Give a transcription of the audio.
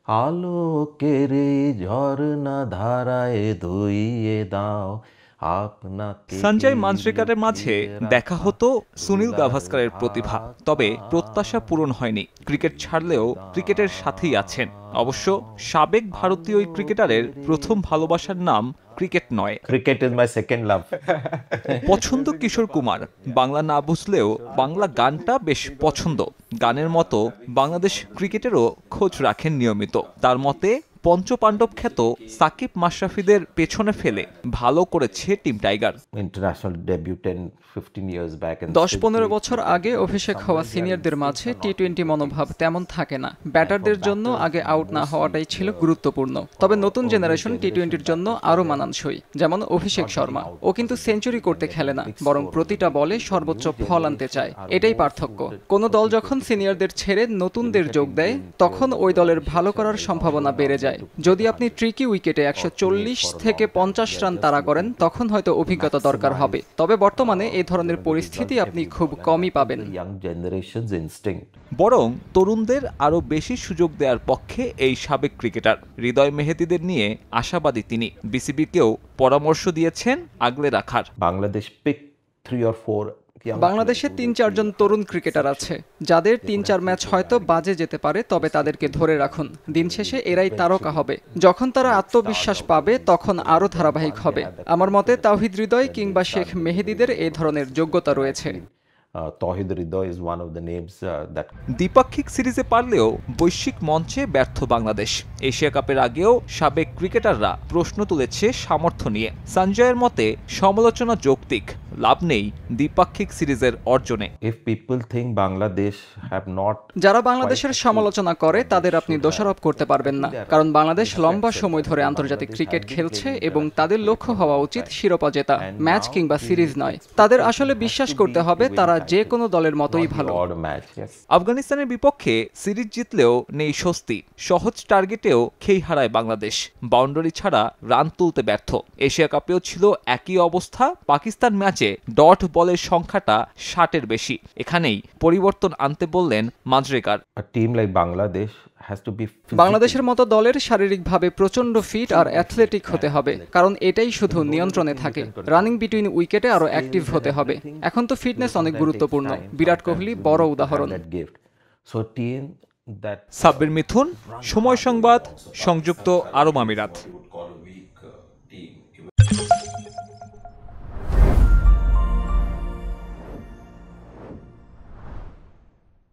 আলোকের এই ঝরনা ধারায় ধুইয়ে দাও আপনাকে সঞ্জয় এই মাঞ্জরেকারের মাঝে লুকিয়ে দেখা রাখা হতো সুনীল ভুলার গাভাস্কারের প্রতিভা, তবে প্রত্যাশা পূরণ হয়নি। ক্রিকেট ছাড়লেও ক্রিকেটের সাথেই আছেন। অবশ্য সাবেক ভারতীয় ওই ক্রিকেটারের প্রথম ভালোবাসার নাম ক্রিকেট নয়, ক্রিকেট ইজ মাই সেকেন্ড লাভ। পছন্দ কিশোর কুমার। বাংলা না বুঝলেও বাংলা গানটা বেশ পছন্দ। গানের মতো বাংলাদেশ ক্রিকেটেরও খোঁজ রাখেন নিয়মিত। তার মতে পঞ্চপাণ্ডব খ্যাত সাকিব মাশরাফিদের পেছনে ফেলে ভালো করেছে team tiger. International debut 10-15 years back and 10-15 বছর আগে অভিষেক হওয়া সিনিয়রদের মাঝে টি-20 মনোভাব তেমন থাকে না। ব্যাটারদের জন্য আগে আউট না হওয়াটাই ছিল গুরুত্বপূর্ণ। তবে নতুন জেনারেশন টি-20-র জন্য আরও মানানসই, যেমন অভিষেক শর্মা। ও কিন্তু সেঞ্চুরি করতে খেলে না, বরং প্রতিটা বলে সর্বোচ্চ ফল আনতে চায়। এটাই পার্থক্য। কোনো দল যখন সিনিয়রদের ছেড়ে নতুনদের যোগ দেয়, তখন ওই দলের ভালো করার সম্ভাবনা বেড়ে যায়। যদি আপনি ট্রিকি উইকেটে 140 থেকে 50 রান তাড়া করেন, তখন হয়তো অভিজ্ঞতা দরকার হবে। তবে বর্তমানে এই ধরনের পরিস্থিতি আপনি খুব কমই পাবেন। বরং তরুণদের আরও বেশি সুযোগ দেওয়ার পক্ষে এই সাবেক ক্রিকেটার। হৃদয় মেহেদীদের নিয়ে আশাবাদী তিনি। বিসিবিকেও পরামর্শ দিয়েছেন আগলে রাখার। বাংলাদেশ পিক 3 or 4 বাংলাদেশে 3-4 জন তরুণ ক্রিকেটার আছে, যাদের 3-4 ম্যাচ হয়তো বাজে যেতে পারে, তবে তাদেরকে ধরে রাখুন। দিন শেষে এরাই তারকা হবে। যখন তারা আত্মবিশ্বাস পাবে, তখন আরও ধারাবাহিক হবে। আমার মতে তাওহিদ হৃদয় কিংবা শেখ মেহেদীদের এই ধরনের যোগ্যতা রয়েছে। Tawhid Hridoy is one of the names that দ্বিপাক্ষিক সিরিজে পারলেও বৈশ্বিক মঞ্চে ব্যর্থ বাংলাদেশ। এশিয়া কাপের আগেও সাবেক ক্রিকেটাররা প্রশ্ন তুলেছে সামর্থ্য নিয়ে। সঞ্জয়ের মতে সমালোচনা যৌক্তিক, লাভ নেই দ্বিপাক্ষিক সিরিজের অর্জনে। if people think Bangladesh have not যারা বাংলাদেশের সমালোচনা করে তাদের আপনি দোষারোপ করতে পারবেন না, কারণ বাংলাদেশ লম্বা সময় ধরে আন্তর্জাতিক ক্রিকেট খেলছে এবং তাদের লক্ষ্য হওয়া উচিত শিরোপা জেতা, ম্যাচ কিংবা সিরিজ নয়। তাদের আসলে বিশ্বাস করতে হবে তারা যে কোনো দলের মতোই ভালো। আফগানিস্তানের বিপক্ষে সিরিজ জিতলেও নেই স্বস্তি। সহজ টার্গেটেও খেই হারায় বাংলাদেশ। বাউন্ডারি ছাড়া রান তুলতে ব্যর্থ। এশিয়া কাপেও ছিল একই অবস্থা। পাকিস্তান ম্যাচে ডট বলের সংখ্যাটা 60-এর বেশি। এখানেই পরিবর্তন আনতে বললেন মাঞ্জরেকার। বাংলাদেশের মতো দলের শারীরিকভাবে প্রচন্ড ফিট আর অ্যাথলেটিক হতে হবে, কারণ এটাই শুধু নিয়ন্ত্রণে থাকে। রানিং বিটুইন উইকেটে আরো অ্যাক্টিভ হতে হবে। এখন তো ফিটনেস অনেক গুরুত্বপূর্ণ। বিরাট কোহলি বড় উদাহরণ। সাব্বির মিথুন, সময় সংবাদ, সংযুক্ত আরব আমিরাত।